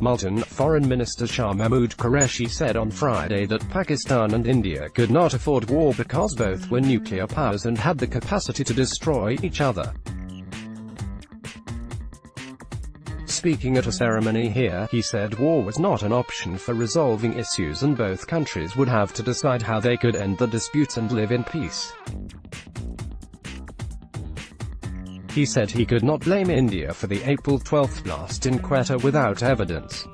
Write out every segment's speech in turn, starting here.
MULTAN. Foreign Minister Shah Mehmood Qureshi said on Friday that Pakistan and India could not afford war because both were nuclear powers and had the capacity to destroy each other. Speaking at a ceremony here, he said war was not an option for resolving issues and both countries would have to decide how they could end the disputes and live in peace. He said he could not blame India for the April 12 blast in Quetta without evidence.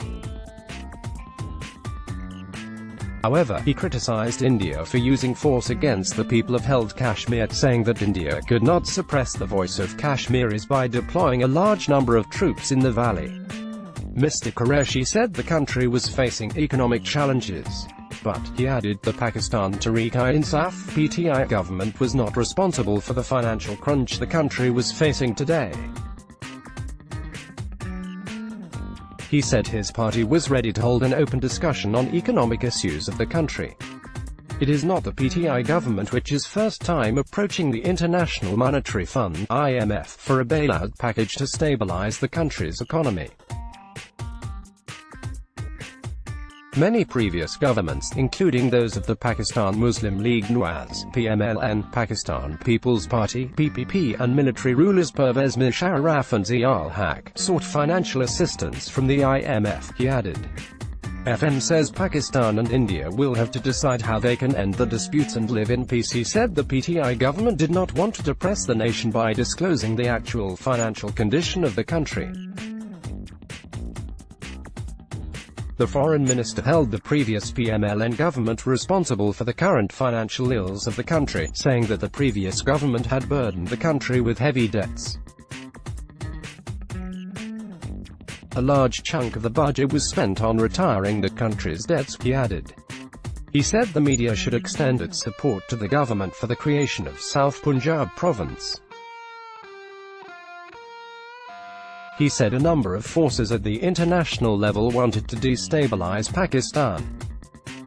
However, he criticized India for using force against the people of held Kashmir, saying that India could not suppress the voice of Kashmiris by deploying a large number of troops in the valley. Mr. Qureshi said the country was facing economic challenges. But, he added, the Pakistan Tehreek-i-Insaf (PTI) government was not responsible for the financial crunch the country was facing today. He said his party was ready to hold an open discussion on economic issues of the country. It is not the PTI government which is first time approaching the International Monetary Fund (IMF) for a bailout package to stabilize the country's economy. Many previous governments, including those of the Pakistan Muslim League Nawaz (PMLN), Pakistan People's Party (PPP), and military rulers Pervez Musharraf and Zia-ul-Haq, sought financial assistance from the IMF, he added. FN says Pakistan and India will have to decide how they can end the disputes and live in peace. He said the PTI government did not want to depress the nation by disclosing the actual financial condition of the country. The foreign minister held the previous PMLN government responsible for the current financial ills of the country, saying that the previous government had burdened the country with heavy debts. A large chunk of the budget was spent on retiring the country's debts, he added. He said the media should extend its support to the government for the creation of South Punjab province. He said a number of forces at the international level wanted to destabilize Pakistan.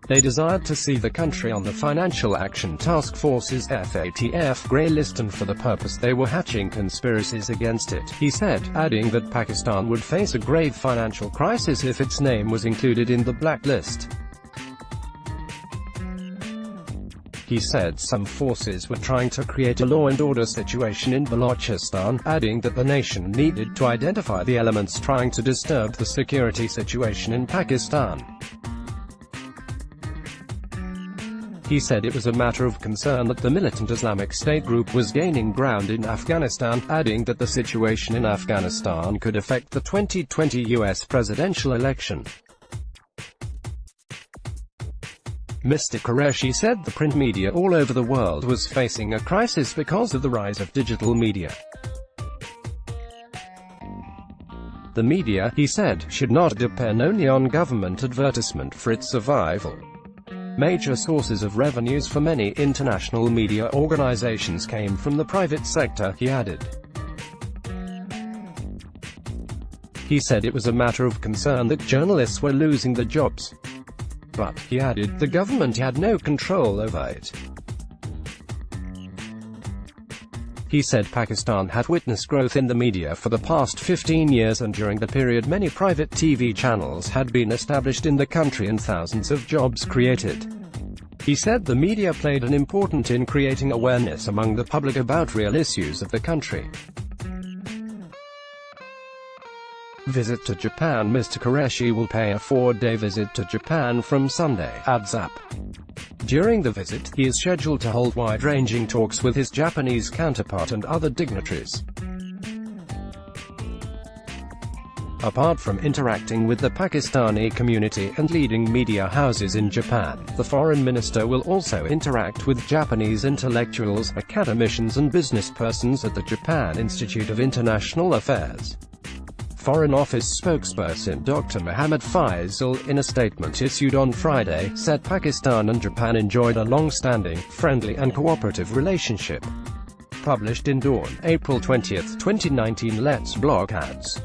They desired to see the country on the Financial Action Task Force's FATF grey list, and for the purpose they were hatching conspiracies against it, he said, adding that Pakistan would face a grave financial crisis if its name was included in the blacklist. He said some forces were trying to create a law and order situation in Balochistan, adding that the nation needed to identify the elements trying to disturb the security situation in Pakistan. He said it was a matter of concern that the militant Islamic State group was gaining ground in Afghanistan, adding that the situation in Afghanistan could affect the 2020 US presidential election. Mr. Qureshi said the print media all over the world was facing a crisis because of the rise of digital media. The media, he said, should not depend only on government advertisement for its survival. Major sources of revenues for many international media organizations came from the private sector, he added. He said it was a matter of concern that journalists were losing their jobs. But, he added, the government had no control over it. He said Pakistan had witnessed growth in the media for the past 15 years, and during the period many private TV channels had been established in the country and thousands of jobs created. He said the media played an important in creating awareness among the public about real issues of the country. Visit to Japan. Mr. Qureshi will pay a 4-day visit to Japan from Sunday, adds up. During the visit, he is scheduled to hold wide-ranging talks with his Japanese counterpart and other dignitaries. Apart from interacting with the Pakistani community and leading media houses in Japan, the foreign minister will also interact with Japanese intellectuals, academicians and businesspersons at the Japan Institute of International Affairs. Foreign Office spokesperson Dr. Mohammad Faisal, in a statement issued on Friday, said Pakistan and Japan enjoyed a long-standing, friendly and cooperative relationship. Published in Dawn, April 20, 2019. Let's block ads.